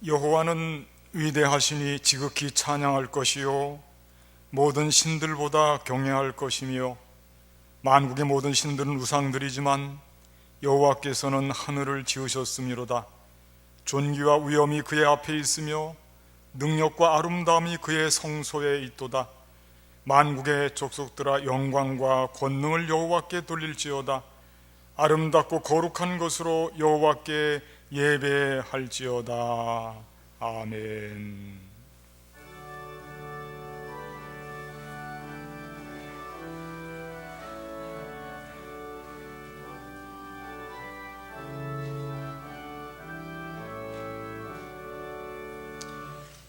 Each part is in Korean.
여호와는 위대하시니 지극히 찬양할 것이요 모든 신들보다 경외할 것이며, 만국의 모든 신들은 우상들이지만 여호와께서는 하늘을 지으셨음이로다. 존귀와 위엄이 그의 앞에 있으며 능력과 아름다움이 그의 성소에 있도다. 만국의 족속들아, 영광과 권능을 여호와께 돌릴지어다. 아름답고 거룩한 것으로 여호와께 예배할지어다. 아멘.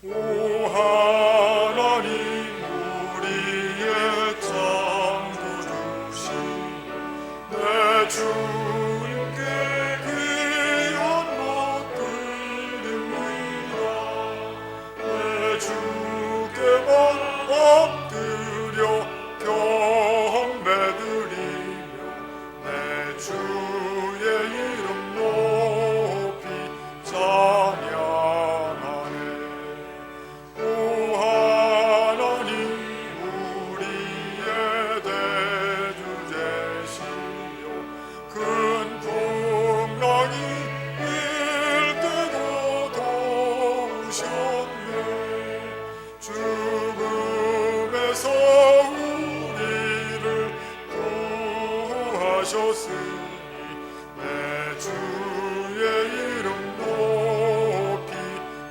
오 하나님, 우리의 참 구주신 내 주님께 귀한 것 드립니다. 내 주께만 엎드려 경배드리며 내 주의 이름 높이 찬양하네. 오 하나님, 우리의 대주 되시며 큰 풍랑이 일 때도 도우셨네. 죽음에서 우리를 구하셨으니 내 주의 이름 높이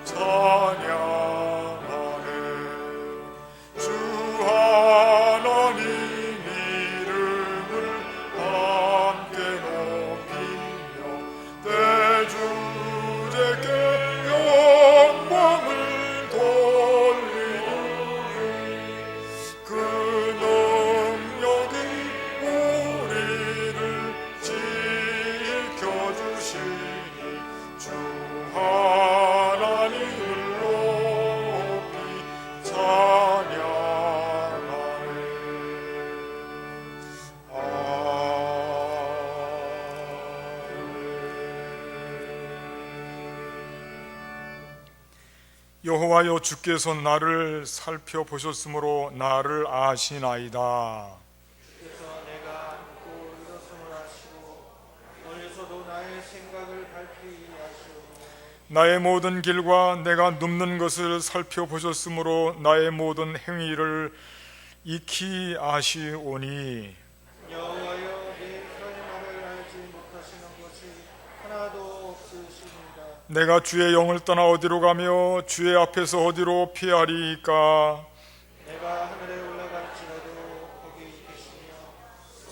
찬양하네. 주 하나님 이름을 함께 높이며 대주제께 영광을 돌리니 그 능력이 우리를 지켜주시니 주 하나님을 높이 찬양하네. 여호와여, 주께서 나를 살펴보셨으므로 나를 아시나이다. 그래서 내가 안고 일어섬을 하시고 멀리서도 나의 생각을 밝히 하시오니 나의 모든 길과 내가 눕는 것을 살펴보셨으므로 나의 모든 행위를 익히 아시오니, 여호와여, 내 편의만을 알지 못하시는 것이 하나도 없으십니다. 내가 주의 영을 떠나 어디로 가며 주의 앞에서 어디로 피하리이까? 내가 하늘에 올라갈지라도 거기 계시며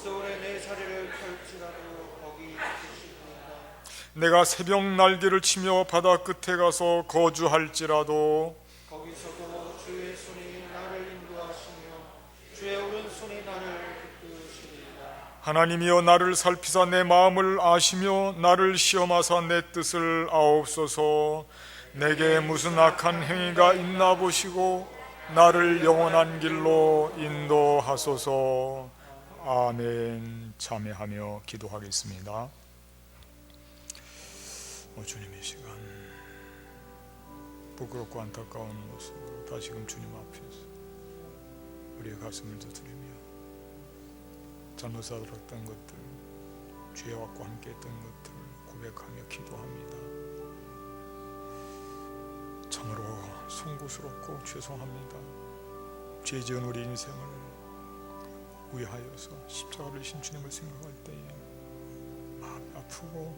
서울에 내 자리를 펼지라도 거기 계시리이다. 내가 새벽 날개를 치며 바다 끝에 가서 거주할지라도 거기서도 주의 손이 나를 인도하시며 주의 오른손이 나를 이끄시리이다. 하나님이여, 나를 살피사 내 마음을 아시며 나를 시험하사 내 뜻을 아옵소서. 내게 무슨 악한 행위가 있나 보시고 나를 영원한 길로 인도하소서. 아멘. 참여하며 기도하겠습니다. 주님의 시간, 부끄럽고 안타까운 모습으로 다시금 주님 앞에서 우리의 가슴을 두드리며 잘못 살았던 것들, 죄와 함께했던 것들을 고백하며 기도합니다. 참으로 송구스럽고 죄송합니다. 죄 지은 우리 인생을 위하여서 십자가를 신 주님을 생각할 때에 마음이 아프고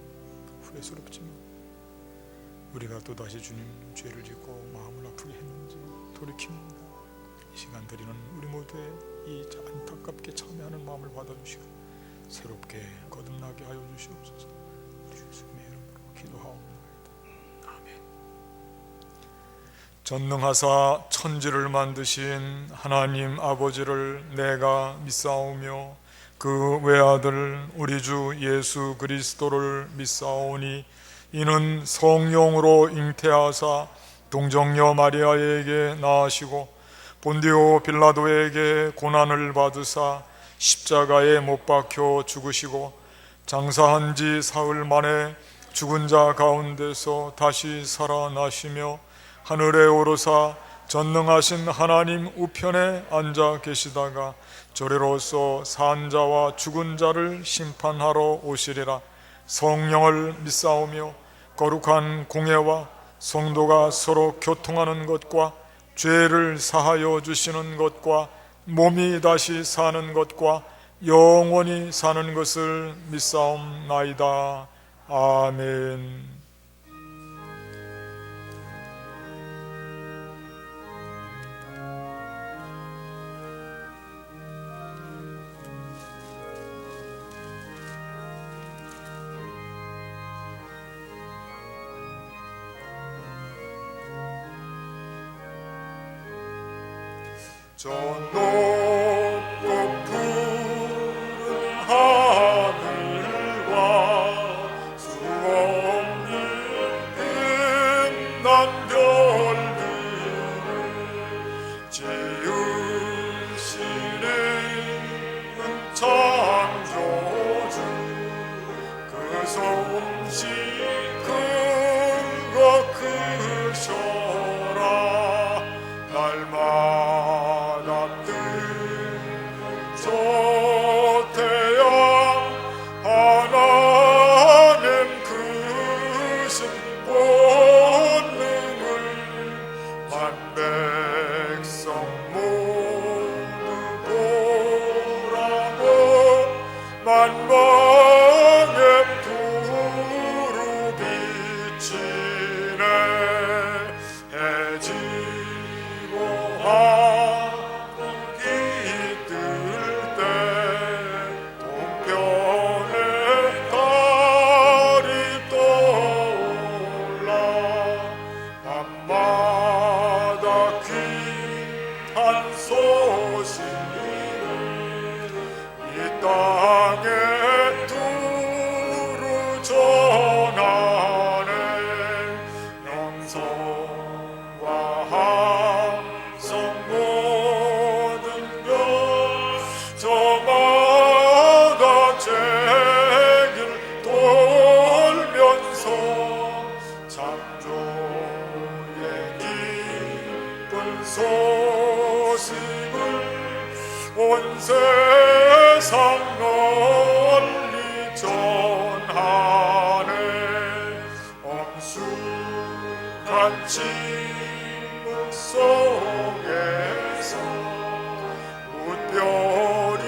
후회스럽지만, 우리가 또다시 주님 죄를 짓고 마음을 아프게 했는지 돌이킵니다. 이 시간 드리는 우리 모두의 이 안타깝게 참여하는 마음을 받아주시고 새롭게 거듭나게 하여 주시옵소서. 우리 예수님의 이름으로 기도하옵나이다. 아멘. 전능하사 천지를 만드신 하나님 아버지를 내가 믿사오며 그 외아들 우리 주 예수 그리스도를 믿사오니, 이는 성령으로 잉태하사 동정녀 마리아에게 낳으시고 본디오 빌라도에게 고난을 받으사 십자가에 못 박혀 죽으시고 장사한 지 사흘 만에 죽은 자 가운데서 다시 살아나시며 하늘에 오르사 전능하신 하나님 우편에 앉아 계시다가 저리로서 산 자와 죽은 자를 심판하러 오시리라. 성령을 믿사오며 거룩한 공예와 성도가 서로 교통하는 것과 죄를 사하여 주시는 것과 몸이 다시 사는 것과 영원히 사는 것을 믿사옵나이다. 아멘. 저 높고 푸른 하늘과 수없는 빛난 별들을 지으시는 창조주 그 솜씨 크고 크셔라. 날마다 저 태양 하나님 크신 권능을 만백성 모두 보라고 만방에 두루 비치네. 해지고 소식을 온 세상 널리 전하네. 엄숙한 침묵 속에서 무별이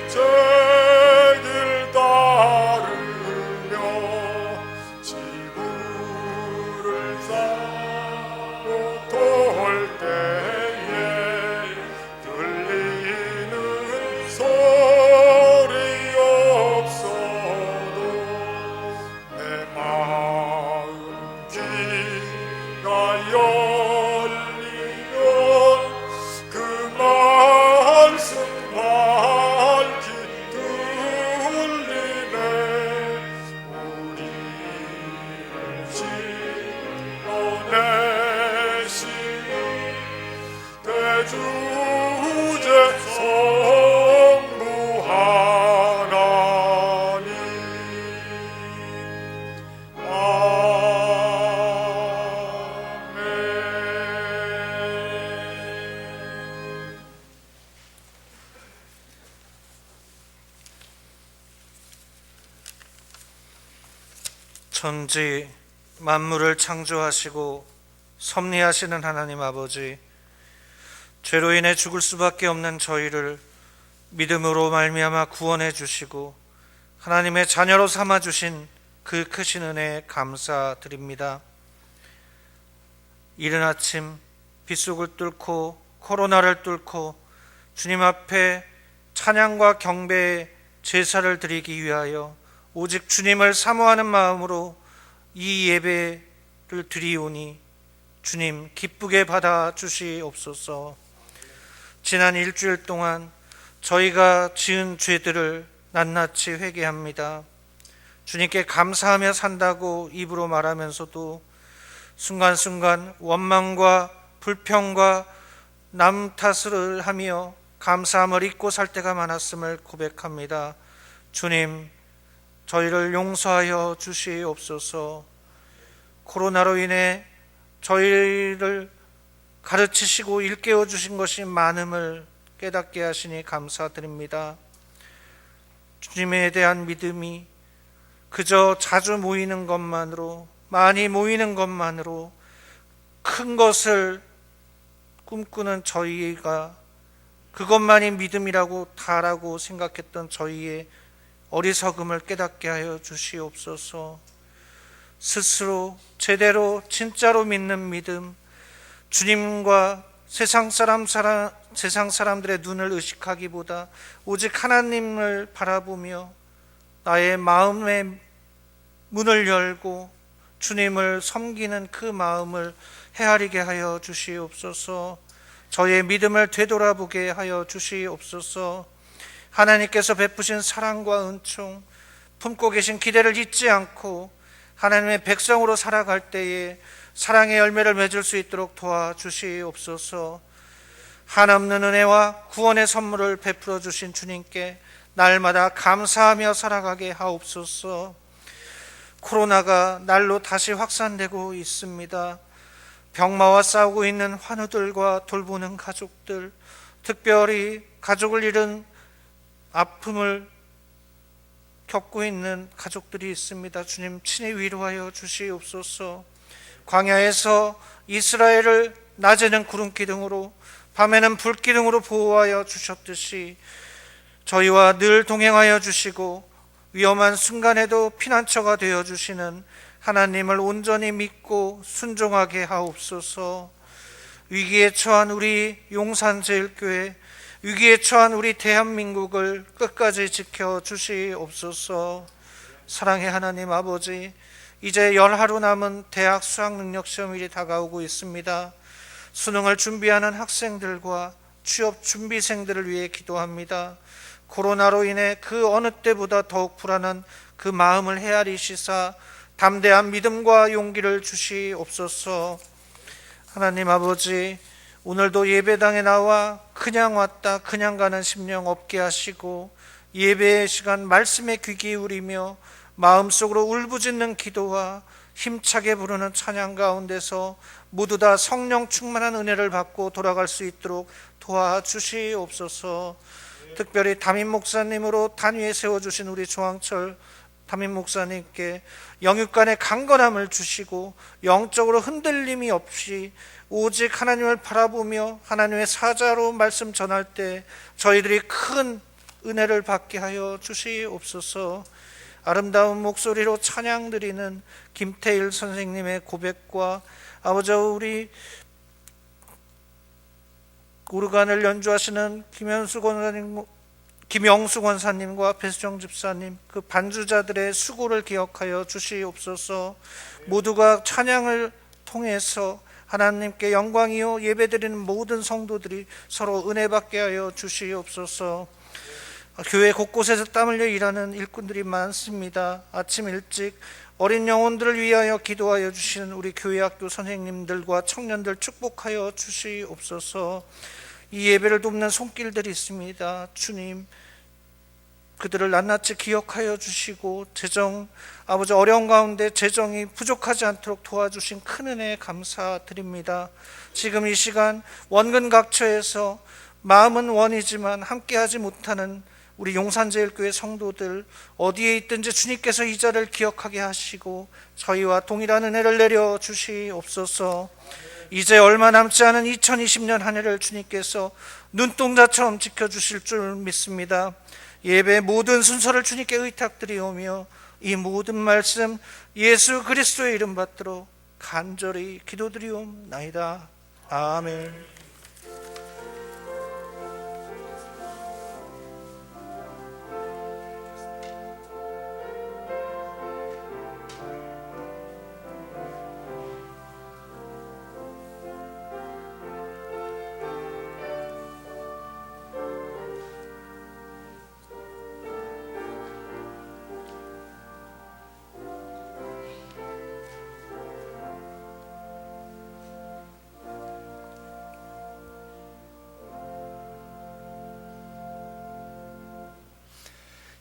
제길 따르며 지구를 쌓고 돌 때에 들리는 소리 없어도 내 마음 귀가 열리면 그 말씀 밝히 들리네. 우리를 지어내시니 대주제 성부 하나님. 아멘. 천지 만물을 창조하시고 섭리하시는 하나님 아버지, 죄로 인해 죽을 수밖에 없는 저희를 믿음으로 말미암아 구원해 주시고 하나님의 자녀로 삼아 주신 그 크신 은혜에 감사드립니다. 이른 아침 빗속을 뚫고 코로나를 뚫고 주님 앞에 찬양과 경배의 제사를 드리기 위하여 오직 주님을 사모하는 마음으로 이 예배를 드리오니 주님 기쁘게 받아 주시옵소서. 지난 일주일 동안 저희가 지은 죄들을 낱낱이 회개합니다. 주님께 감사하며 산다고 입으로 말하면서도 순간순간 원망과 불평과 남 탓을 하며 감사함을 잊고 살 때가 많았음을 고백합니다. 주님, 저희를 용서하여 주시옵소서. 코로나로 인해 저희를 가르치시고 일깨워 주신 것이 많음을 깨닫게 하시니 감사드립니다. 주님에 대한 믿음이 그저 자주 모이는 것만으로, 많이 모이는 것만으로 큰 것을 꿈꾸는 저희가 그것만이 믿음이라고 다라고 생각했던 저희의 어리석음을 깨닫게 하여 주시옵소서. 스스로 제대로 진짜로 믿는 믿음, 주님과 세상 사람들의 눈을 의식하기보다 오직 하나님을 바라보며 나의 마음의 문을 열고 주님을 섬기는 그 마음을 헤아리게 하여 주시옵소서. 저의 믿음을 되돌아보게 하여 주시옵소서. 하나님께서 베푸신 사랑과 은총, 품고 계신 기대를 잊지 않고 하나님의 백성으로 살아갈 때에 사랑의 열매를 맺을 수 있도록 도와주시옵소서. 한없는 은혜와 구원의 선물을 베풀어 주신 주님께 날마다 감사하며 살아가게 하옵소서. 코로나가 날로 다시 확산되고 있습니다. 병마와 싸우고 있는 환우들과 돌보는 가족들, 특별히 가족을 잃은 아픔을 겪고 있는 가족들이 있습니다. 주님 친히 위로하여 주시옵소서. 광야에서 이스라엘을 낮에는 구름 기둥으로 밤에는 불 기둥으로 보호하여 주셨듯이 저희와 늘 동행하여 주시고 위험한 순간에도 피난처가 되어 주시는 하나님을 온전히 믿고 순종하게 하옵소서. 위기에 처한 우리 용산제일교회, 위기에 처한 우리 대한민국을 끝까지 지켜주시옵소서. 사랑의 하나님 아버지, 이제 10하루 남은 대학 수학능력시험일이 다가오고 있습니다. 수능을 준비하는 학생들과 취업 준비생들을 위해 기도합니다. 코로나로 인해 그 어느 때보다 더욱 불안한 그 마음을 헤아리시사 담대한 믿음과 용기를 주시옵소서. 하나님 아버지, 오늘도 예배당에 나와 그냥 왔다 그냥 가는 심령 없게 하시고 예배의 시간 말씀에 귀 기울이며 마음속으로 울부짖는 기도와 힘차게 부르는 찬양 가운데서 모두 다 성령 충만한 은혜를 받고 돌아갈 수 있도록 도와주시옵소서. 특별히 담임 목사님으로 단위에 세워주신 우리 조항철 담임 목사님께 영육간의 강건함을 주시고 영적으로 흔들림이 없이 오직 하나님을 바라보며 하나님의 사자로 말씀 전할 때 저희들이 큰 은혜를 받게 하여 주시옵소서. 아름다운 목소리로 찬양 드리는 김태일 선생님의 고백과 아버지 우리 오르간을 연주하시는 김영수 권사님과 배수정 집사님, 그 반주자들의 수고를 기억하여 주시옵소서. 모두가 찬양을 통해서 하나님께 영광이요 예배드리는 모든 성도들이 서로 은혜 받게 하여 주시옵소서. 교회 곳곳에서 땀 흘려 일하는 일꾼들이 많습니다. 아침 일찍 어린 영혼들을 위하여 기도하여 주시는 우리 교회학교 선생님들과 청년들 축복하여 주시옵소서. 이 예배를 돕는 손길들이 있습니다. 주님, 그들을 낱낱이 기억하여 주시고 아버지 어려운 가운데 재정이 부족하지 않도록 도와주신 큰 은혜에 감사드립니다. 지금 이 시간 원근각처에서 마음은 원이지만 함께하지 못하는 우리 용산제일교회 성도들 어디에 있든지 주님께서 이 자를 기억하게 하시고 저희와 동일한 은혜를 내려 주시옵소서. 이제 얼마 남지 않은 2020년 한 해를 주님께서 눈동자처럼 지켜주실 줄 믿습니다. 예배의 모든 순서를 주님께 의탁드리오며 이 모든 말씀 예수 그리스도의 이름 받들어 간절히 기도드리옵나이다. 아멘.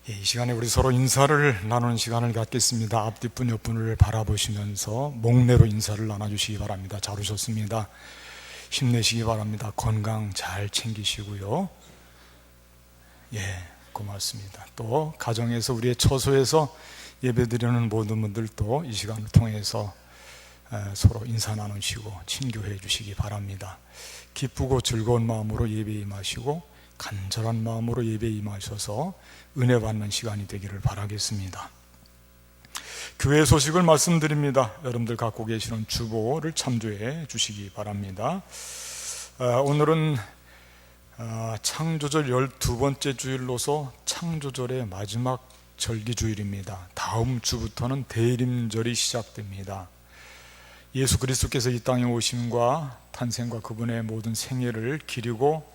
이 시간에 우리 서로 인사를 나누는 시간을 갖겠습니다. 앞뒷분 옆분을 바라보시면서 목례로 인사를 나눠주시기 바랍니다. 잘 오셨습니다. 힘내시기 바랍니다. 건강 잘 챙기시고요. 고맙습니다. 또 가정에서 우리의 처소에서 예배드리는 모든 분들도 이 시간을 통해서 서로 인사 나누시고 친교해 주시기 바랍니다. 기쁘고 즐거운 마음으로 예배에 임하시고 간절한 마음으로 예배에 임하셔서 은혜 받는 시간이 되기를 바라겠습니다. 교회 소식을 말씀드립니다. 여러분들 갖고 계시는 주보를 참조해 주시기 바랍니다. 오늘은 창조절 12번째 주일로서 창조절의 마지막 절기주일입니다. 다음 주부터는 대림절이 시작됩니다. 예수 그리스도께서 이 땅에 오심과 탄생과 그분의 모든 생애를 기리고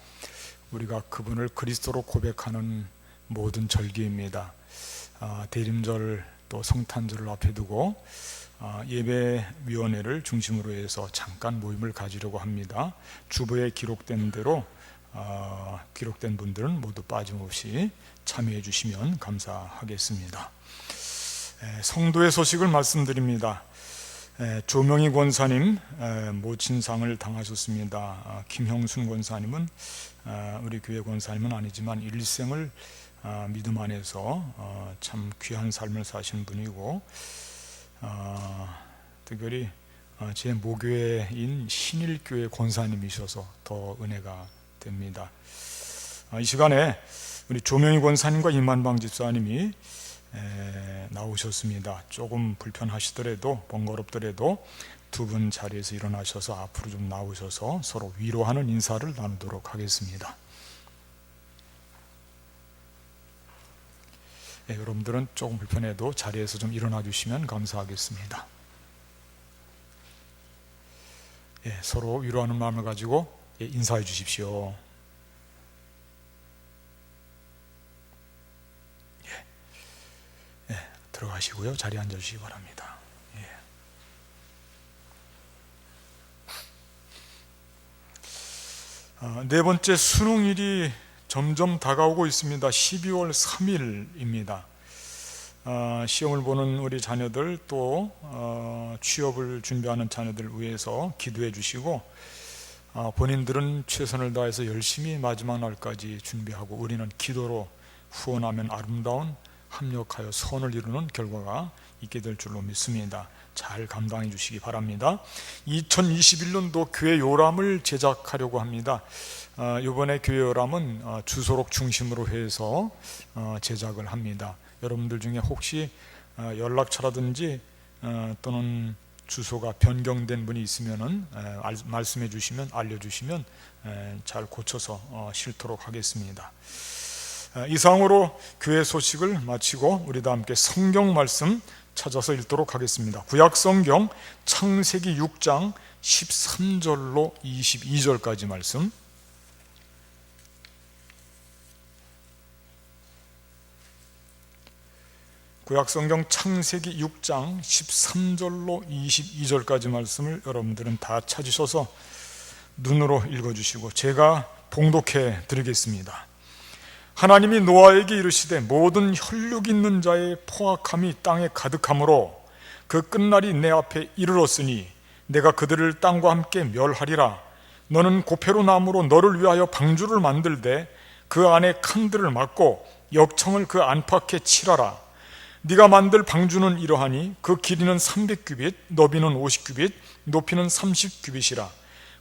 우리가 그분을 그리스도로 고백하는 모든 절기입니다. 대림절 또 성탄절을 앞에 두고 예배위원회를 중심으로 해서 잠깐 모임을 가지려고 합니다. 주보에 기록된 대로 기록된 분들은 모두 빠짐없이 참여해 주시면 감사하겠습니다. 성도의 소식을 말씀드립니다. 조명희 권사님 모친상을 당하셨습니다. 김형순 권사님은 우리 교회 권사님은 아니지만 일생을 믿음 안에서 참 귀한 삶을 사신 분이고 특별히 제 모교회인 신일교회 권사님이셔서 더 은혜가 됩니다. 이 시간에 우리 조명희 권사님과 임한방 집사님이 나오셨습니다. 조금 불편하시더라도 번거롭더라도 두 분 자리에서 일어나셔서 앞으로 좀 나오셔서 서로 위로하는 인사를 나누도록 하겠습니다. 여러분들은 조금 불편해도 자리에서 좀 일어나 주시면 감사하겠습니다. 서로 위로하는 마음을 가지고 인사해 주십시오. 들어가시고요. 자리에 앉아 주시기 바랍니다. 네 번째 수능일이 점점 다가오고 있습니다. 12월 3일입니다. 시험을 보는 우리 자녀들 또 취업을 준비하는 자녀들 위해서 기도해 주시고 본인들은 최선을 다해서 열심히 마지막 날까지 준비하고 우리는 기도로 후원하면 아름다운 합력하여 선을 이루는 결과가 있게 될 줄로 믿습니다. 잘 감당해 주시기 바랍니다. 2021년도 교회 요람을 제작하려고 합니다. 이번에 교회 요람은 주소록 중심으로 해서 제작을 합니다. 여러분들 중에 혹시 연락처라든지 또는 주소가 변경된 분이 있으면 말씀해 주시면 알려주시면 잘 고쳐서 실도록 하겠습니다. 이상으로 교회 소식을 마치고 우리 다 함께 성경 말씀 찾아서 읽도록 하겠습니다. 구약성경 창세기 6장 13절로 22절까지 말씀. 구약성경 창세기 6장 13절로 22절까지 말씀을 여러분들은 다 찾으셔서 눈으로 읽어주시고 제가 봉독해 드리겠습니다. 하나님이 노아에게 이르시되 모든 혈육 있는 자의 포악함이 땅에 가득하므로 그 끝날이 내 앞에 이르렀으니 내가 그들을 땅과 함께 멸하리라. 너는 고페로 나무로 너를 위하여 방주를 만들되 그 안에 칸들을 막고 역청을 그 안팎에 칠하라. 네가 만들 방주는 이러하니 그 길이는 300규빗, 너비는 50규빗, 높이는 30규빗이라.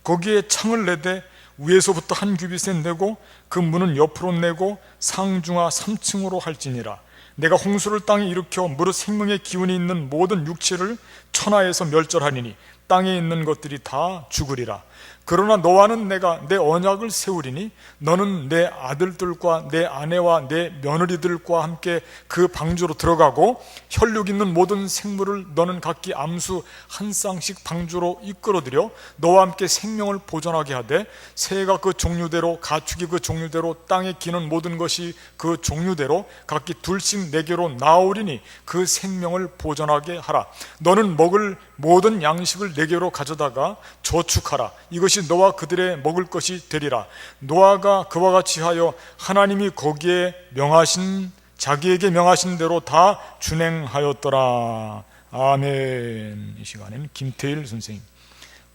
거기에 창을 내되 위에서부터 한 규빗에 내고 그 문은 옆으로 내고 상중하 3층으로 할지니라. 내가 홍수를 땅에 일으켜 무릇 생명의 기운이 있는 모든 육체를 천하에서 멸절하니니 땅에 있는 것들이 다 죽으리라. 그러나 너와는 내가 내 언약을 세우리니 너는 내 아들들과 내 아내와 내 며느리들과 함께 그 방주로 들어가고 혈육 있는 모든 생물을 너는 각기 암수 한 쌍씩 방주로 이끌어들여 너와 함께 생명을 보존하게 하되 새가 그 종류대로 가축이 그 종류대로 땅에 기는 모든 것이 그 종류대로 각기 둘씩 내게로 나오리니 그 생명을 보존하게 하라. 너는 먹을 모든 양식을 내게로 가져다가 저축하라. 이것이 너와 그들의 먹을 것이 되리라. 노아가 그와 같이 하여 하나님이 거기에 명하신 자기에게 명하신 대로 다 준행하였더라. 아멘. 이 시간에는 김태일 선생님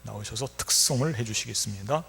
나오셔서 특송을 해주시겠습니다.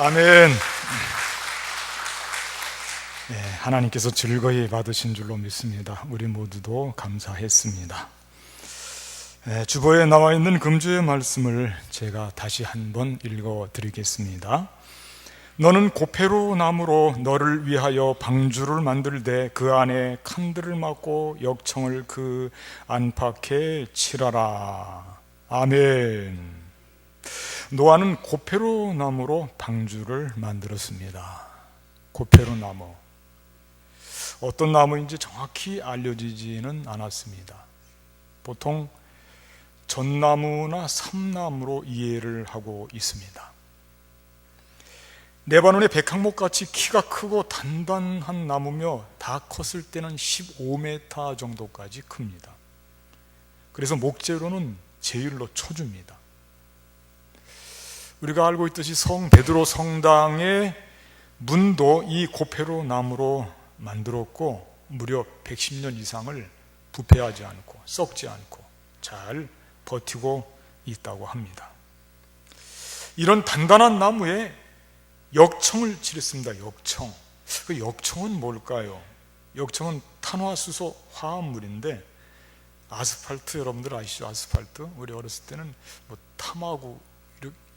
아멘. 네, 하나님께서 즐거이 받으신 줄로 믿습니다. 우리 모두도 감사했습니다. 네, 주보에 나와 있는 금주의 말씀을 제가 다시 한번 읽어드리겠습니다. 너는 고페루 나무로 너를 위하여 방주를 만들되 그 안에 칸들을 막고 역청을 그 안팎에 칠하라. 아멘. 노아는 고페루 나무로 방주를 만들었습니다. 고페루 나무. 어떤 나무인지 정확히 알려지지는 않았습니다. 보통 전나무나 삼나무로 이해를 하고 있습니다. 레바논의 백항목같이 키가 크고 단단한 나무며 다 컸을 때는 15m 정도까지 큽니다. 그래서 목재로는 제일로 초주입니다. 우리가 알고 있듯이 성 베드로 성당의 문도 이 고페루 나무로 만들었고 무려 110년 이상을 부패하지 않고 썩지 않고 잘 버티고 있다고 합니다. 이런 단단한 나무에 역청을 칠했습니다. 역청. 그 역청은 뭘까요? 역청은 탄화수소 화합물인데 아스팔트 여러분들 아시죠? 아스팔트. 우리 어렸을 때는 뭐 탐하고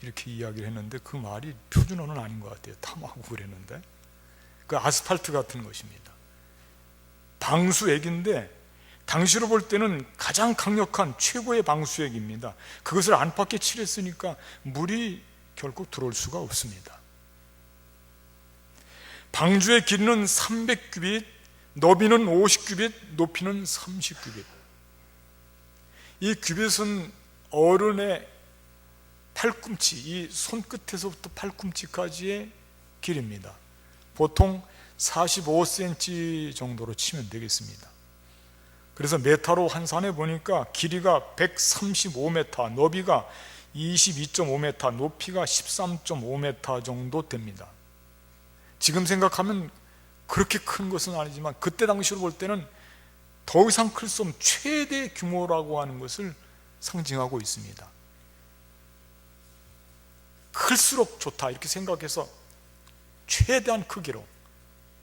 이렇게 이야기를 했는데 그 말이 표준어는 아닌 것 같아요. 탐하고 그랬는데 그 아스팔트 같은 것입니다. 방수액인데 당시로 볼 때는 가장 강력한 최고의 방수액입니다. 그것을 안팎에 칠했으니까 물이 결코 들어올 수가 없습니다. 방주의 길이는 300규빗, 너비는 50규빗, 높이는 30규빗. 이 규빗은 어른의 팔꿈치, 이 손끝에서부터 팔꿈치까지의 길입니다. 보통 45cm 정도로 치면 되겠습니다. 그래서 메타로 환산해 보니까 길이가 135m, 너비가 22.5m, 높이가 13.5m 정도 됩니다. 지금 생각하면 그렇게 큰 것은 아니지만 그때 당시로 볼 때는 더 이상 클 수 없는 최대 규모라고 하는 것을 상징하고 있습니다. 클수록 좋다 이렇게 생각해서 최대한 크기로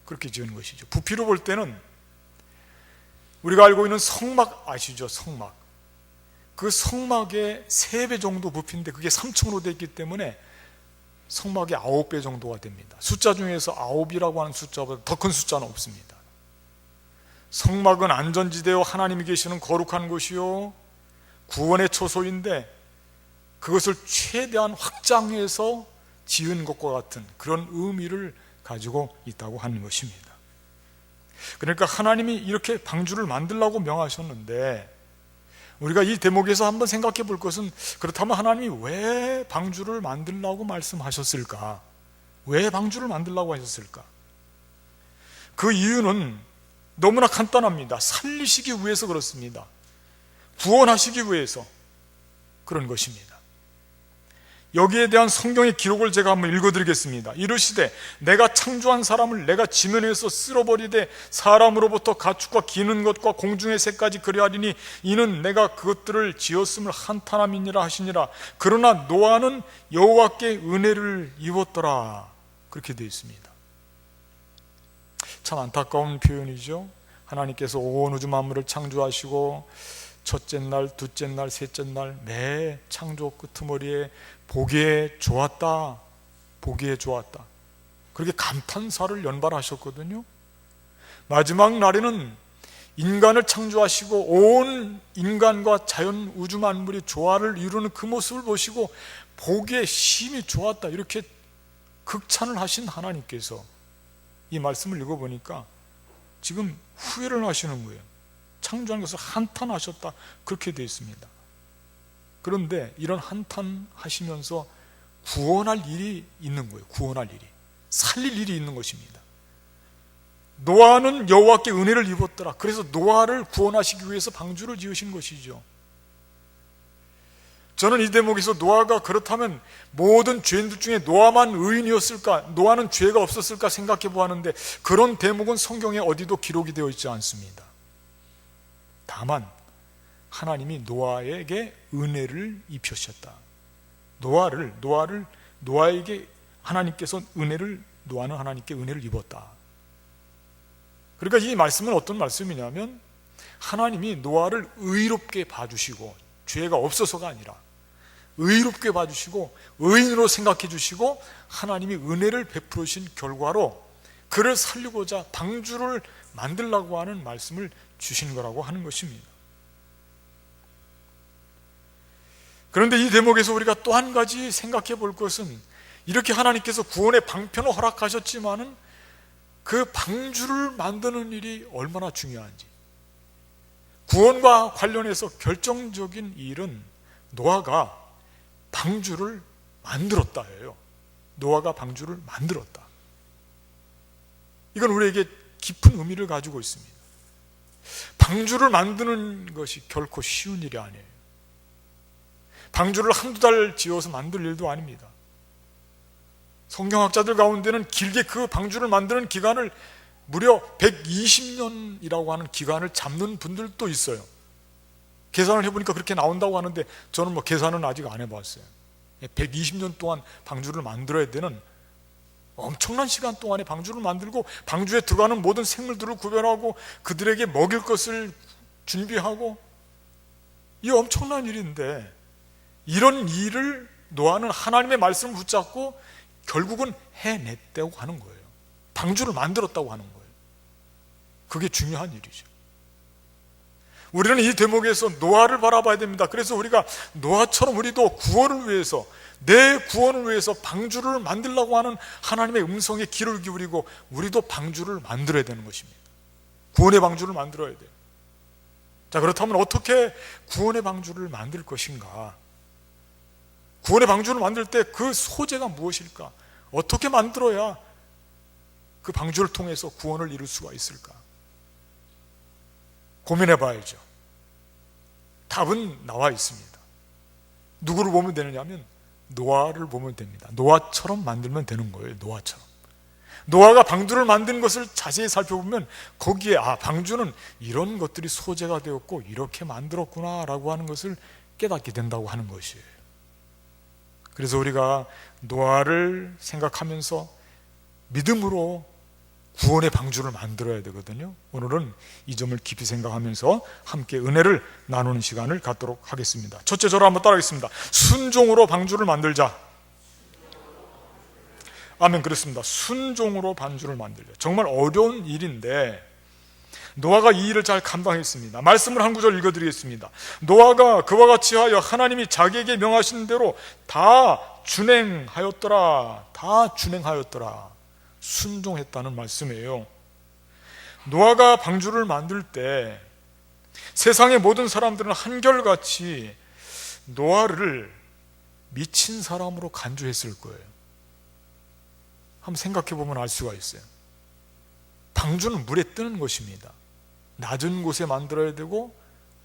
그렇게 지은 것이죠. 부피로 볼 때는 우리가 알고 있는 성막 아시죠? 성막. 그 성막의 3배 정도 부피인데 그게 3층으로 되어 있기 때문에 성막의 9배 정도가 됩니다. 숫자 중에서 9이라고 하는 숫자보다 더 큰 숫자는 없습니다. 성막은 안전지대요 하나님이 계시는 거룩한 곳이요 구원의 초소인데 그것을 최대한 확장해서 지은 것과 같은 그런 의미를 가지고 있다고 하는 것입니다. 그러니까 하나님이 이렇게 방주를 만들라고 명하셨는데 우리가 이 대목에서 한번 생각해 볼 것은 그렇다면 하나님이 왜 방주를 만들라고 말씀하셨을까? 왜 방주를 만들라고 하셨을까? 그 이유는 너무나 간단합니다. 살리시기 위해서 그렇습니다. 구원하시기 위해서 그런 것입니다. 여기에 대한 성경의 기록을 제가 한번 읽어드리겠습니다. 이르시되 내가 창조한 사람을 내가 지면에서 쓸어버리되 사람으로부터 가축과 기는 것과 공중의 새까지 그리하리니 이는 내가 그것들을 지었음을 한탄함이니라 하시니라. 그러나 노아는 여호와께 은혜를 입었더라. 그렇게 되어 있습니다. 참 안타까운 표현이죠. 하나님께서 온 우주 만물을 창조하시고 첫째 날, 둘째 날, 셋째 날 매 창조 끄트머리에 보기에 좋았다, 보기에 좋았다 그렇게 감탄사를 연발하셨거든요. 마지막 날에는 인간을 창조하시고 온 인간과 자연 우주 만물이 조화를 이루는 그 모습을 보시고 보기에 심히 좋았다 이렇게 극찬을 하신 하나님께서 이 말씀을 읽어보니까 지금 후회를 하시는 거예요. 창조한 것을 한탄하셨다 그렇게 되어 있습니다. 그런데 이런 한탄하시면서 구원할 일이 있는 거예요. 구원할 일이, 살릴 일이 있는 것입니다. 노아는 여호와께 은혜를 입었더라. 그래서 노아를 구원하시기 위해서 방주를 지으신 것이죠. 저는 이 대목에서 노아가 그렇다면 모든 죄인들 중에 노아만 의인이었을까, 노아는 죄가 없었을까 생각해 보았는데 그런 대목은 성경에 어디도 기록이 되어 있지 않습니다. 다만 하나님이 노아에게 은혜를 입히셨다. 노아에게 하나님께서 노아는 하나님께 은혜를 입었다. 그러니까 이 말씀은 어떤 말씀이냐면 하나님이 노아를 의롭게 봐주시고 죄가 없어서가 아니라 의롭게 봐주시고 의인으로 생각해 주시고 하나님이 은혜를 베풀으신 결과로 그를 살리고자 방주를 만들라고 하는 말씀을 주신 거라고 하는 것입니다. 그런데 이 대목에서 우리가 또 한 가지 생각해 볼 것은 이렇게 하나님께서 구원의 방편을 허락하셨지만은 그 방주를 만드는 일이 얼마나 중요한지, 구원과 관련해서 결정적인 일은 노아가 방주를 만들었다예요. 노아가 방주를 만들었다. 이건 우리에게 깊은 의미를 가지고 있습니다. 방주를 만드는 것이 결코 쉬운 일이 아니에요. 방주를 한두 달 지어서 만들 일도 아닙니다. 성경학자들 가운데는 길게 그 방주를 만드는 기간을 무려 120년이라고 하는 기간을 잡는 분들도 있어요. 계산을 해보니까 그렇게 나온다고 하는데 저는 계산은 아직 안 해봤어요. 120년 동안 방주를 만들어야 되는 엄청난 시간 동안에 방주를 만들고 방주에 들어가는 모든 생물들을 구별하고 그들에게 먹일 것을 준비하고, 이 엄청난 일인데 이런 일을 노아는 하나님의 말씀을 붙잡고 결국은 해냈다고 하는 거예요. 방주를 만들었다고 하는 거예요. 그게 중요한 일이죠. 우리는 이 대목에서 노아를 바라봐야 됩니다. 그래서 우리가 노아처럼 우리도 구원을 위해서, 내 구원을 위해서 방주를 만들려고 하는 하나님의 음성에 귀를 기울이고 우리도 방주를 만들어야 되는 것입니다. 구원의 방주를 만들어야 돼요. 자, 그렇다면 어떻게 구원의 방주를 만들 것인가? 구원의 방주를 만들 때 그 소재가 무엇일까? 어떻게 만들어야 그 방주를 통해서 구원을 이룰 수가 있을까? 고민해 봐야죠. 답은 나와 있습니다. 누구를 보면 되느냐면 노아를 보면 됩니다. 노아처럼 만들면 되는 거예요. 노아처럼. 노아가 방주를 만든 것을 자세히 살펴보면 거기에 방주는 이런 것들이 소재가 되었고 이렇게 만들었구나 라고 하는 것을 깨닫게 된다고 하는 것이에요. 그래서 우리가 노아를 생각하면서 믿음으로 구원의 방주를 만들어야 되거든요. 오늘은 이 점을 깊이 생각하면서 함께 은혜를 나누는 시간을 갖도록 하겠습니다. 첫째, 저를 한번 따라하겠습니다. 순종으로 방주를 만들자. 아멘. 그렇습니다. 순종으로 방주를 만들자. 정말 어려운 일인데 노아가 이 일을 잘 감당했습니다. 말씀을 한 구절 읽어드리겠습니다. 노아가 그와 같이 하여 하나님이 자기에게 명하신 대로 다 준행하였더라. 다 준행하였더라. 순종했다는 말씀이에요. 노아가 방주를 만들 때 세상의 모든 사람들은 한결같이 노아를 미친 사람으로 간주했을 거예요. 한번 생각해 보면 알 수가 있어요. 방주는 물에 뜨는 것입니다. 낮은 곳에 만들어야 되고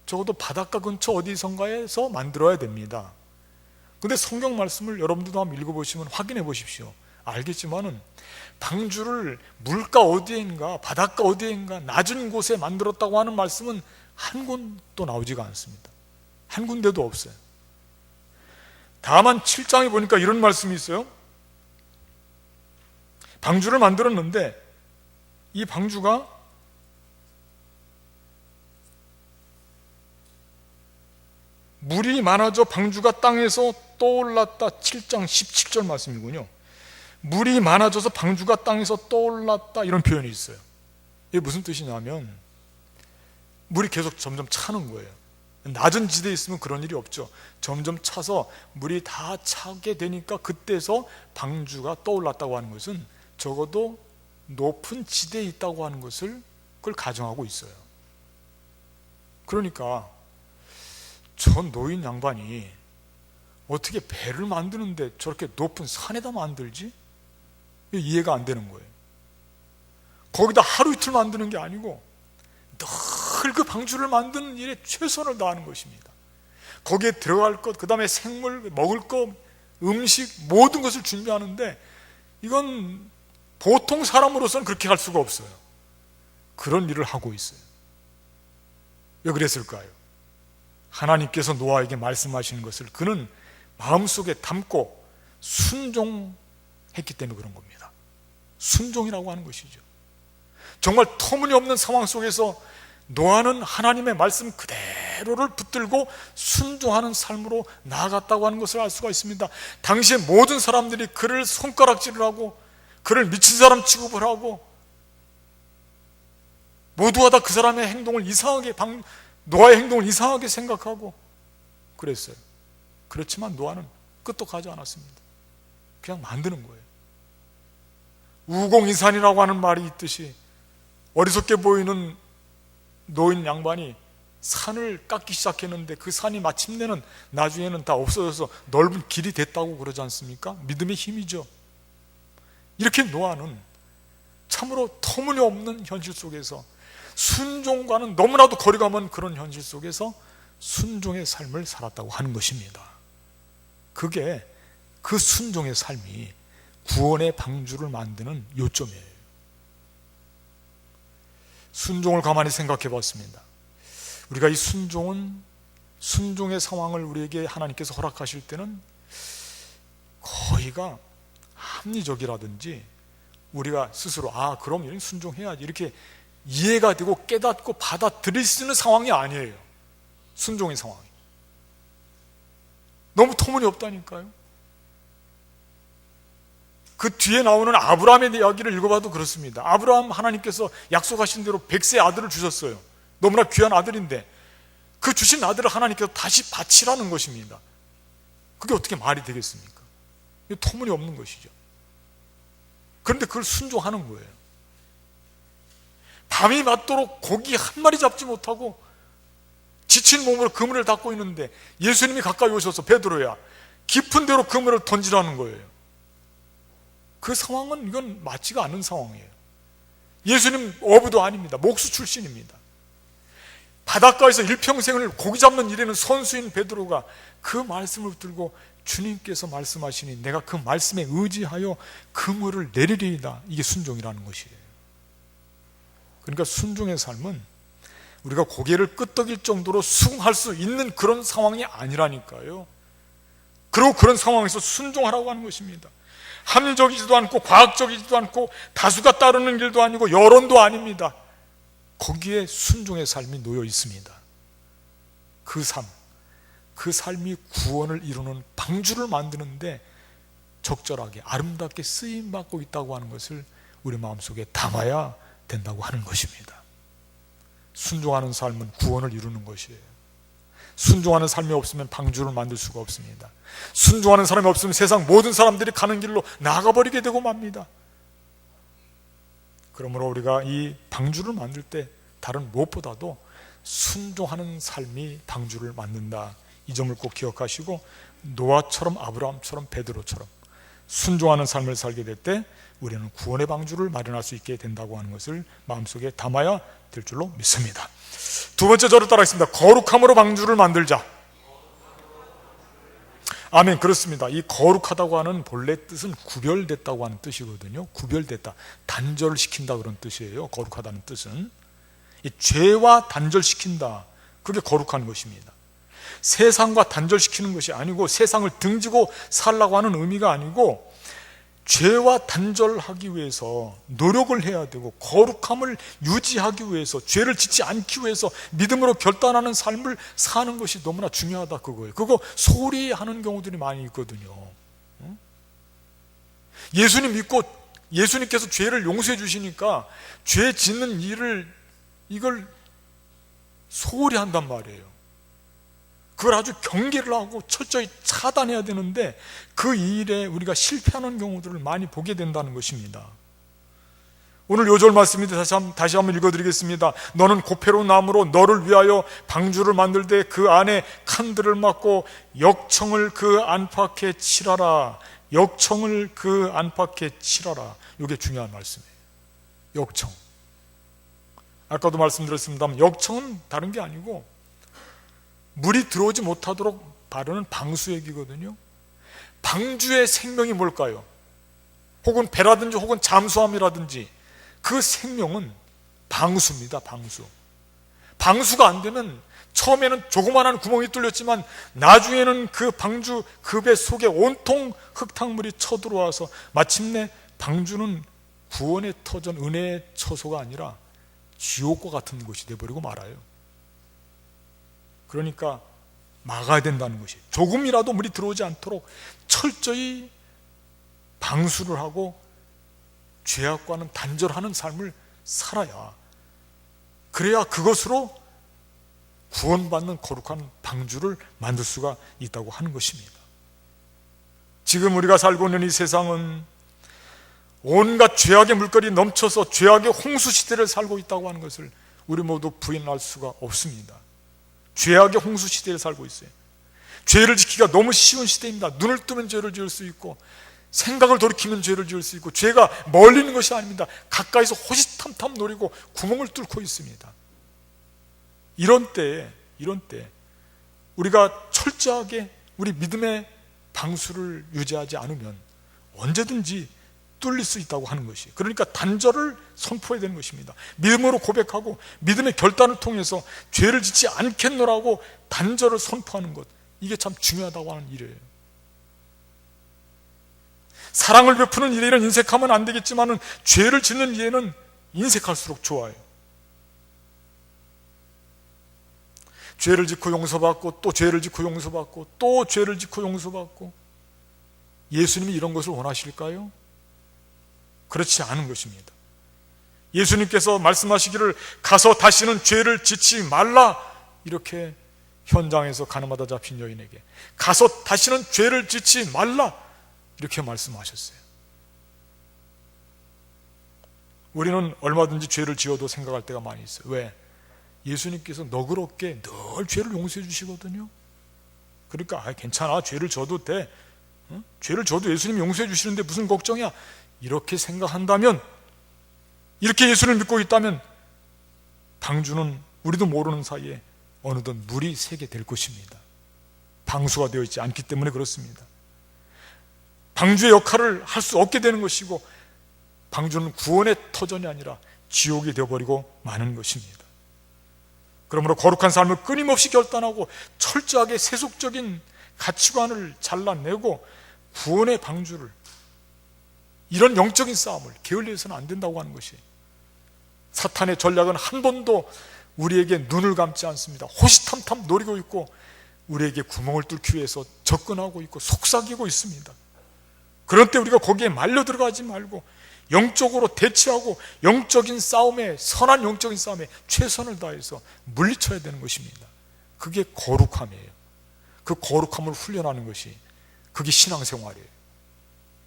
적어도 바닷가 근처 어디선가에서 만들어야 됩니다. 그런데 성경 말씀을 여러분들도 한번 읽어보시면 확인해 보십시오. 알겠지만은 방주를 물가 어디인가 바닷가 어디인가 낮은 곳에 만들었다고 하는 말씀은 한 군데도 나오지가 않습니다. 한 군데도 없어요. 다만 7장에 보니까 이런 말씀이 있어요. 방주를 만들었는데 이 방주가 물이 많아져 방주가 땅에서 떠올랐다. 7장 17절 말씀이군요. 물이 많아져서 방주가 땅에서 떠올랐다. 이런 표현이 있어요. 이게 무슨 뜻이냐면 물이 계속 점점 차는 거예요. 낮은 지대에 있으면 그런 일이 없죠. 점점 차서 물이 다 차게 되니까 그때서 방주가 떠올랐다고 하는 것은 적어도 높은 지대에 있다고 하는 것을 그걸 가정하고 있어요. 그러니까 저 노인 양반이 어떻게 배를 만드는데 저렇게 높은 산에다 만들지? 이해가 안 되는 거예요. 거기다 하루 이틀 만드는 게 아니고 늘 그 방주를 만드는 일에 최선을 다하는 것입니다. 거기에 들어갈 것, 그 다음에 생물, 먹을 것, 음식 모든 것을 준비하는데 이건 보통 사람으로서는 그렇게 할 수가 없어요. 그런 일을 하고 있어요. 왜 그랬을까요? 하나님께서 노아에게 말씀하시는 것을 그는 마음속에 담고 순종했기 때문에 그런 겁니다. 순종이라고 하는 것이죠. 정말 터무니없는 상황 속에서 노아는 하나님의 말씀 그대로를 붙들고 순종하는 삶으로 나아갔다고 하는 것을 알 수가 있습니다. 당시에 모든 사람들이 그를 손가락질을 하고 그를 미친 사람 취급을 하고 모두가 다 그 사람의 행동을 이상하게 노아의 행동을 이상하게 생각하고 그랬어요. 그렇지만 노아는 끝도 가지 않았습니다. 그냥 만드는 거예요. 우공이산이라고 하는 말이 있듯이 어리석게 보이는 노인 양반이 산을 깎기 시작했는데 그 산이 마침내는 나중에는 다 없어져서 넓은 길이 됐다고 그러지 않습니까? 믿음의 힘이죠. 이렇게 노아는 참으로 터무니없는 현실 속에서 순종과는 너무나도 거리가 먼 그런 현실 속에서 순종의 삶을 살았다고 하는 것입니다. 그게 그 순종의 삶이 구원의 방주를 만드는 요점이에요. 순종을 가만히 생각해 봤습니다. 우리가 이 순종의 상황을 우리에게 하나님께서 허락하실 때는 거의가 합리적이라든지 우리가 스스로 그럼 이런 순종해야지 이렇게 이해가 되고 깨닫고 받아들일 수 있는 상황이 아니에요. 순종의 상황이 너무 터무니없다니까요. 그 뒤에 나오는 아브라함의 이야기를 읽어봐도 그렇습니다. 아브라함 하나님께서 약속하신 대로 100세 아들을 주셨어요. 너무나 귀한 아들인데 그 주신 아들을 하나님께서 다시 바치라는 것입니다. 그게 어떻게 말이 되겠습니까? 이게 터무니없는 것이죠. 그런데 그걸 순종하는 거예요. 밤이 맞도록 고기 한 마리 잡지 못하고 지친 몸으로 그물을 닫고 있는데 예수님이 가까이 오셔서 베드로야, 깊은 데로 그물을 던지라는 거예요. 그 상황은 이건 맞지가 않은 상황이에요. 예수님 어부도 아닙니다. 목수 출신입니다. 바닷가에서 일평생을 고기 잡는 일에는 선수인 베드로가 그 말씀을 들고 주님께서 말씀하시니 내가 그 말씀에 의지하여 그물을 내리리이다. 이게 순종이라는 것이에요. 그러니까 순종의 삶은 우리가 고개를 끄덕일 정도로 수긍할 수 있는 그런 상황이 아니라니까요. 그리고 그런 상황에서 순종하라고 하는 것입니다. 합리적이지도 않고 과학적이지도 않고 다수가 따르는 길도 아니고 여론도 아닙니다. 거기에 순종의 삶이 놓여 있습니다. 그 삶이 구원을 이루는 방주를 만드는데 적절하게 아름답게 쓰임받고 있다고 하는 것을 우리 마음속에 담아야 된다고 하는 것입니다. 순종하는 삶은 구원을 이루는 것이에요. 순종하는 삶이 없으면 방주를 만들 수가 없습니다. 순종하는 사람이 없으면 세상 모든 사람들이 가는 길로 나가버리게 되고 맙니다. 그러므로 우리가 이 방주를 만들 때 다른 무엇보다도 순종하는 삶이 방주를 만든다. 이 점을 꼭 기억하시고 노아처럼 아브라함처럼 베드로처럼 순종하는 삶을 살게 될 때 우리는 구원의 방주를 마련할 수 있게 된다고 하는 것을 마음속에 담아야 될 줄로 믿습니다. 두 번째 저를 따라하겠습니다. 거룩함으로 방주를 만들자. 아멘. 그렇습니다. 이 거룩하다고 하는 본래 뜻은 구별됐다고 하는 뜻이거든요. 구별됐다, 단절시킨다 그런 뜻이에요. 거룩하다는 뜻은 이 죄와 단절시킨다, 그게 거룩한 것입니다. 세상과 단절시키는 것이 아니고 세상을 등지고 살라고 하는 의미가 아니고 죄와 단절하기 위해서 노력을 해야 되고 거룩함을 유지하기 위해서 죄를 짓지 않기 위해서 믿음으로 결단하는 삶을 사는 것이 너무나 중요하다 그거예요. 그거 소홀히 하는 경우들이 많이 있거든요. 예수님 믿고 예수님께서 죄를 용서해 주시니까 죄 짓는 이걸 소홀히 한단 말이에요. 그걸 아주 경계를 하고 철저히 차단해야 되는데 그 일에 우리가 실패하는 경우들을 많이 보게 된다는 것입니다. 오늘 요절 말씀인데 다시 한번 읽어드리겠습니다. 너는 고페로 나무로 너를 위하여 방주를 만들되 그 안에 칸들을 막고 역청을 그 안팎에 칠하라. 역청을 그 안팎에 칠하라. 이게 중요한 말씀이에요. 역청. 아까도 말씀드렸습니다만 역청은 다른 게 아니고 물이 들어오지 못하도록 바르는 방수액이거든요. 방주의 생명이 뭘까요? 혹은 배라든지 혹은 잠수함이라든지 그 생명은 방수입니다. 방수가 안 되면 처음에는 조그마한 구멍이 뚫렸지만 나중에는 그 방주 그 배 속에 온통 흙탕물이 쳐들어와서 마침내 방주는 구원의 터전, 은혜의 처소가 아니라 지옥과 같은 곳이 되어버리고 말아요. 그러니까 막아야 된다는 것이, 조금이라도 물이 들어오지 않도록 철저히 방수를 하고 죄악과는 단절하는 삶을 살아야, 그래야 그것으로 구원받는 거룩한 방주를 만들 수가 있다고 하는 것입니다. 지금 우리가 살고 있는 이 세상은 온갖 죄악의 물결이 넘쳐서 죄악의 홍수 시대를 살고 있다고 하는 것을 우리 모두 부인할 수가 없습니다. 죄악의 홍수 시대에 살고 있어요. 죄를 지키기가 너무 쉬운 시대입니다. 눈을 뜨면 죄를 지을 수 있고 생각을 돌이키면 죄를 지을 수 있고 죄가 멀리 있는 것이 아닙니다. 가까이서 호시탐탐 노리고 구멍을 뚫고 있습니다. 이런 때에 우리가 철저하게 우리 믿음의 방수를 유지하지 않으면 언제든지 뚫릴 수 있다고 하는 것이, 그러니까 단절을 선포해야 되는 것입니다. 믿음으로 고백하고 믿음의 결단을 통해서 죄를 짓지 않겠노라고 단절을 선포하는 것, 이게 참 중요하다고 하는 일이에요. 사랑을 베푸는 일에는 인색하면 안 되겠지만 죄를 짓는 일에는 인색할수록 좋아요. 죄를 짓고 용서받고 또 죄를 짓고 용서받고 또 죄를 짓고 용서받고, 예수님이 이런 것을 원하실까요? 그렇지 않은 것입니다. 예수님께서 말씀하시기를 가서 다시는 죄를 짓지 말라, 이렇게 현장에서 가늠하다 잡힌 여인에게 가서 다시는 죄를 짓지 말라, 이렇게 말씀하셨어요. 우리는 얼마든지 죄를 지어도 생각할 때가 많이 있어요. 왜? 예수님께서 너그럽게 늘 죄를 용서해 주시거든요. 그러니까 괜찮아, 죄를 져도 돼, 죄를 져도 예수님 용서해 주시는데 무슨 걱정이야, 이렇게 생각한다면, 이렇게 예수를 믿고 있다면 방주는 우리도 모르는 사이에 어느덧 물이 새게 될 것입니다. 방수가 되어 있지 않기 때문에 그렇습니다. 방주의 역할을 할 수 없게 되는 것이고, 방주는 구원의 터전이 아니라 지옥이 되어버리고 마는 것입니다. 그러므로 거룩한 삶을 끊임없이 결단하고 철저하게 세속적인 가치관을 잘라내고 구원의 방주를, 이런 영적인 싸움을 게을리해서는 안 된다고 하는 것이, 사탄의 전략은 한 번도 우리에게 눈을 감지 않습니다. 호시탐탐 노리고 있고 우리에게 구멍을 뚫기 위해서 접근하고 있고 속삭이고 있습니다. 그런 때 우리가 거기에 말려 들어가지 말고 영적으로 대치하고 영적인 싸움에, 선한 영적인 싸움에 최선을 다해서 물리쳐야 되는 것입니다. 그게 거룩함이에요. 그 거룩함을 훈련하는 것이, 그게 신앙생활이에요.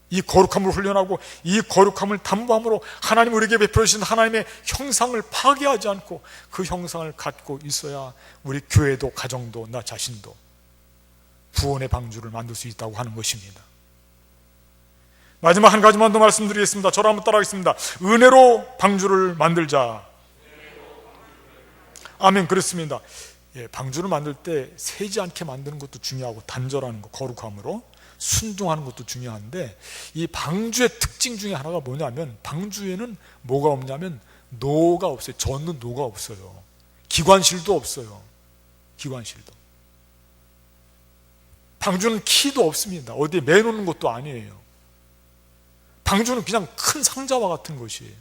이 거룩함을 훈련하고 이 거룩함을 담보함으로 하나님 우리에게 베풀어 주신 하나님의 형상을 파괴하지 않고 그 형상을 갖고 있어야 우리 교회도 가정도 나 자신도 구원의 방주를 만들 수 있다고 하는 것입니다. 마지막 한 가지만 더 말씀드리겠습니다. 저를 한번 따라하겠습니다. 은혜로 방주를 만들자. 아멘. 그렇습니다. 방주를 만들 때 새지 않게 만드는 것도 중요하고, 단절하는 것, 거룩함으로 순종하는 것도 중요한데, 이 방주의 특징 중에 하나가 뭐냐면, 방주에는 뭐가 없냐면 노가 없어요. 젓는 노가 없어요. 기관실도 없어요. 기관실도. 방주는 키도 없습니다. 어디에 매놓는 것도 아니에요. 방주는 그냥 큰 상자와 같은 것이에요.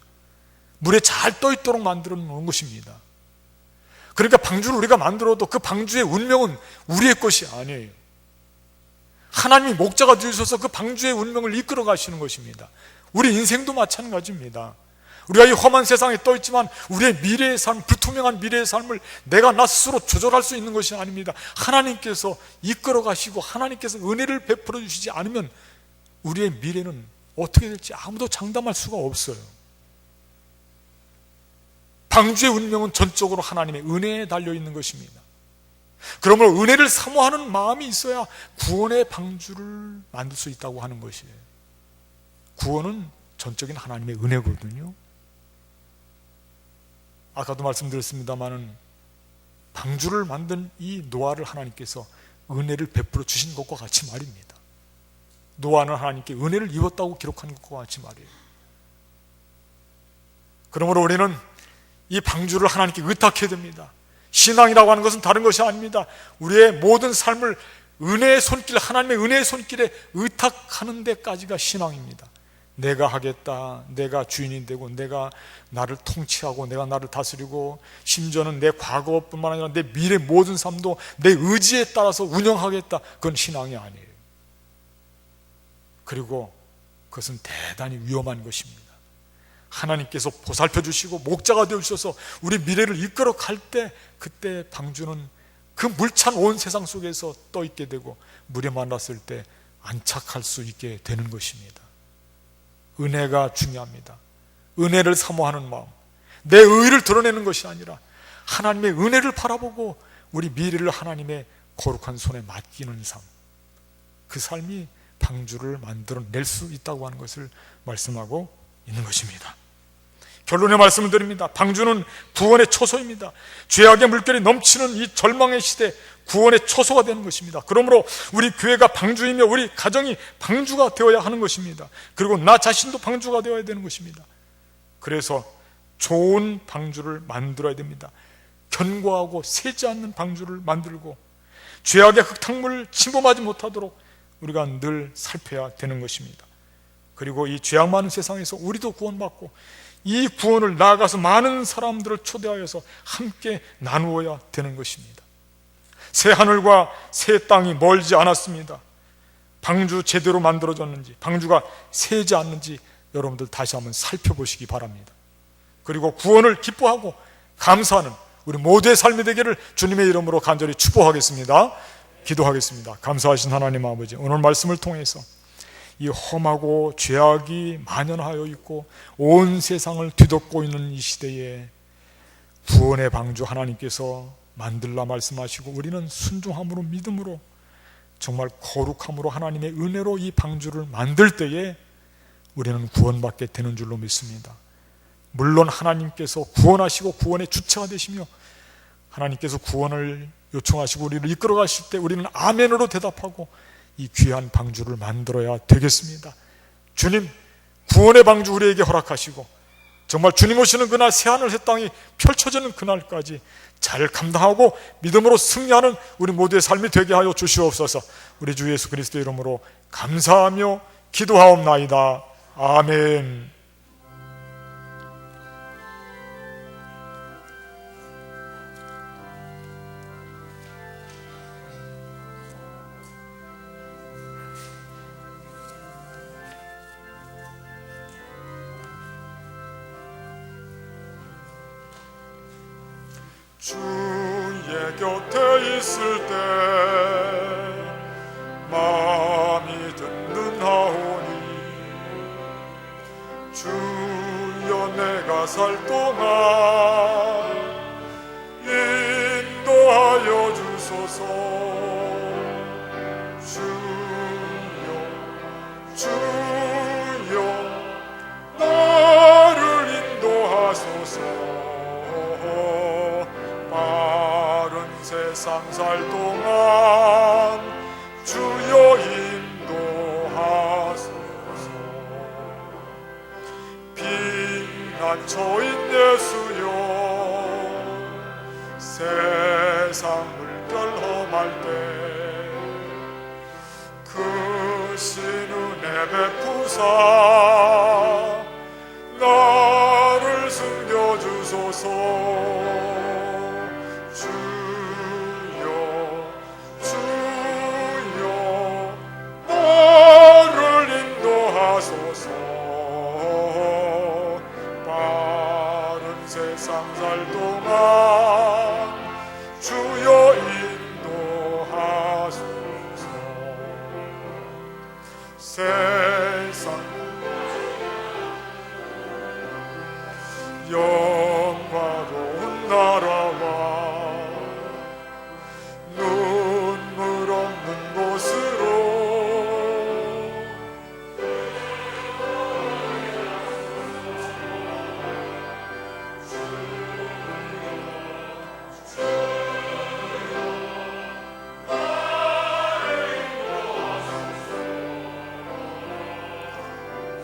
물에 잘 떠 있도록 만들어 놓은 것입니다. 그러니까 방주를 우리가 만들어도 그 방주의 운명은 우리의 것이 아니에요. 하나님이 목자가 되셔서 그 방주의 운명을 이끌어 가시는 것입니다. 우리 인생도 마찬가지입니다. 우리가 이 험한 세상에 떠 있지만 우리의 미래의 삶, 불투명한 미래의 삶을 내가 나 스스로 조절할 수 있는 것이 아닙니다. 하나님께서 이끌어 가시고 하나님께서 은혜를 베풀어 주시지 않으면 우리의 미래는 어떻게 될지 아무도 장담할 수가 없어요. 방주의 운명은 전적으로 하나님의 은혜에 달려있는 것입니다. 그러므로 은혜를 사모하는 마음이 있어야 구원의 방주를 만들 수 있다고 하는 것이에요. 구원은 전적인 하나님의 은혜거든요. 아까도 말씀드렸습니다마는 방주를 만든 이 노아를 하나님께서 은혜를 베풀어 주신 것과 같이 말입니다. 노아는 하나님께 은혜를 입었다고 기록한 것과 같이 말이에요. 그러므로 우리는 이 방주를 하나님께 의탁해야 됩니다. 신앙이라고 하는 것은 다른 것이 아닙니다. 우리의 모든 삶을 은혜의 손길, 하나님의 은혜의 손길에 의탁하는 데까지가 신앙입니다. 내가 하겠다, 내가 주인이 되고 내가 나를 통치하고 내가 나를 다스리고, 심지어는 내 과거뿐만 아니라 내 미래 모든 삶도 내 의지에 따라서 운영하겠다, 그건 신앙이 아니에요. 그리고 그것은 대단히 위험한 것입니다. 하나님께서 보살펴 주시고 목자가 되어 주셔서 우리 미래를 이끌어 갈 때, 그때 방주는 그 물찬 온 세상 속에서 떠 있게 되고 물에 만났을 때 안착할 수 있게 되는 것입니다. 은혜가 중요합니다. 은혜를 사모하는 마음, 내 의를 드러내는 것이 아니라 하나님의 은혜를 바라보고 우리 미래를 하나님의 거룩한 손에 맡기는 삶, 그 삶이 방주를 만들어낼 수 있다고 하는 것을 말씀하고 있는 것입니다. 결론의 말씀을 드립니다. 방주는 구원의 초소입니다. 죄악의 물결이 넘치는 이 절망의 시대, 구원의 초소가 되는 것입니다. 그러므로 우리 교회가 방주이며 우리 가정이 방주가 되어야 하는 것입니다. 그리고 나 자신도 방주가 되어야 되는 것입니다. 그래서 좋은 방주를 만들어야 됩니다. 견고하고 새지 않는 방주를 만들고 죄악의 흙탕물을 침범하지 못하도록 우리가 늘 살펴야 되는 것입니다. 그리고 이 죄악 많은 세상에서 우리도 구원받고 이 구원을 나아가서 많은 사람들을 초대하여서 함께 나누어야 되는 것입니다. 새 하늘과 새 땅이 멀지 않았습니다. 방주 제대로 만들어졌는지, 방주가 새지 않는지 여러분들 다시 한번 살펴보시기 바랍니다. 그리고 구원을 기뻐하고 감사하는 우리 모두의 삶이 되기를 주님의 이름으로 간절히 축복하겠습니다. 기도하겠습니다. 감사하신 하나님 아버지, 오늘 말씀을 통해서 이 험하고 죄악이 만연하여 있고 온 세상을 뒤덮고 있는 이 시대에 구원의 방주 하나님께서 만들라 말씀하시고 우리는 순종함으로 믿음으로 정말 거룩함으로 하나님의 은혜로 이 방주를 만들 때에 우리는 구원받게 되는 줄로 믿습니다. 물론 하나님께서 구원하시고 구원의 주체가 되시며 하나님께서 구원을 요청하시고 우리를 이끌어 가실 때 우리는 아멘으로 대답하고 이 귀한 방주를 만들어야 되겠습니다. 주님, 구원의 방주 우리에게 허락하시고 정말 주님 오시는 그날 새하늘 새 땅이 펼쳐지는 그날까지 잘 감당하고 믿음으로 승리하는 우리 모두의 삶이 되게 하여 주시옵소서. 우리 주 예수 그리스도의 이름으로 감사하며 기도하옵나이다. 아멘. 주의 곁에 있을 때 마음이 든든하오니 주여 내가 살 동안 인도하여 주소서. 주여 나를 인도하소서. 빠른 세상 살 동안 주여 인도하소서. 피난처인 예수여 세상을 펼험할 때 그 신은혜 베푸사 나를 숨겨주소서. 주여 나를 인도하소서. 빠른 세상 살 동안 주여 인도하소서. 세상 영화로운 나라와 눈물 없는 곳으로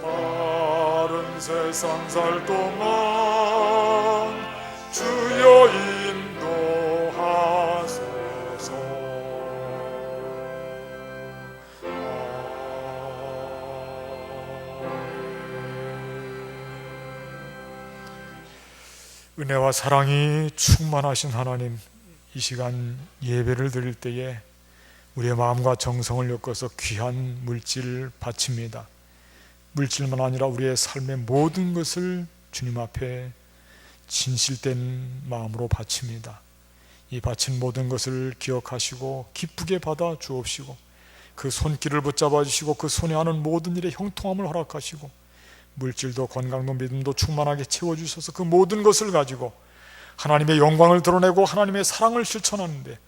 빠른 세상 살 동안 주여 인도하소서. 은혜와 사랑이 충만하신 하나님, 이 시간 예배를 드릴 때에 우리의 마음과 정성을 엮어서 귀한 물질 바칩니다. 물질만 아니라 우리의 삶의 모든 것을 주님 앞에 진실된 마음으로 바칩니다. 이 바친 모든 것을 기억하시고 기쁘게 받아 주옵시고 그 손길을 붙잡아 주시고 그 손에 하는 모든 일에 형통함을 허락하시고 물질도 건강도 믿음도 충만하게 채워주셔서 그 모든 것을 가지고 하나님의 영광을 드러내고 하나님의 사랑을 실천하는데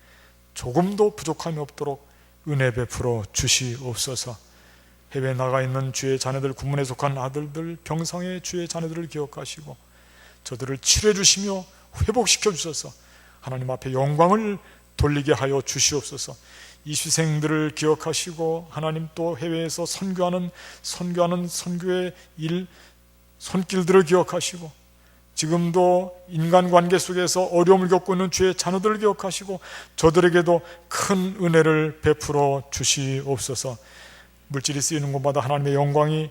조금도 부족함이 없도록 은혜 베풀어 주시옵소서. 해외에 나가 있는 주의 자녀들, 군문에 속한 아들들, 병상의 주의 자녀들을 기억하시고 저들을 치료해 주시며 회복시켜 주셔서 하나님 앞에 영광을 돌리게 하여 주시옵소서. 이시생들을 기억하시고 하나님 또 해외에서 선교하는 선교의 일 손길들을 기억하시고 지금도 인간관계 속에서 어려움을 겪고 있는 주의 자녀들을 기억하시고 저들에게도 큰 은혜를 베풀어 주시옵소서. 물질이 쓰이는 곳마다 하나님의 영광이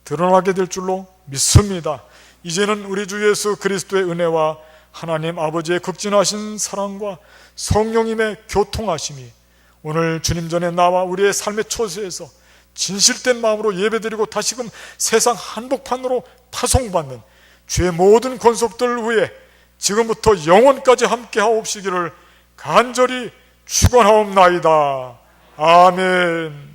드러나게 될 줄로 믿습니다. 이제는 우리 주 예수 그리스도의 은혜와 하나님 아버지의 극진하신 사랑과 성령님의 교통하심이 오늘 주님 전에 나와 우리의 삶의 초소에서 진실된 마음으로 예배드리고 다시금 세상 한복판으로 파송받는 주의 모든 권속들 위해 지금부터 영원까지 함께 하옵시기를 간절히 축원하옵나이다. 아멘.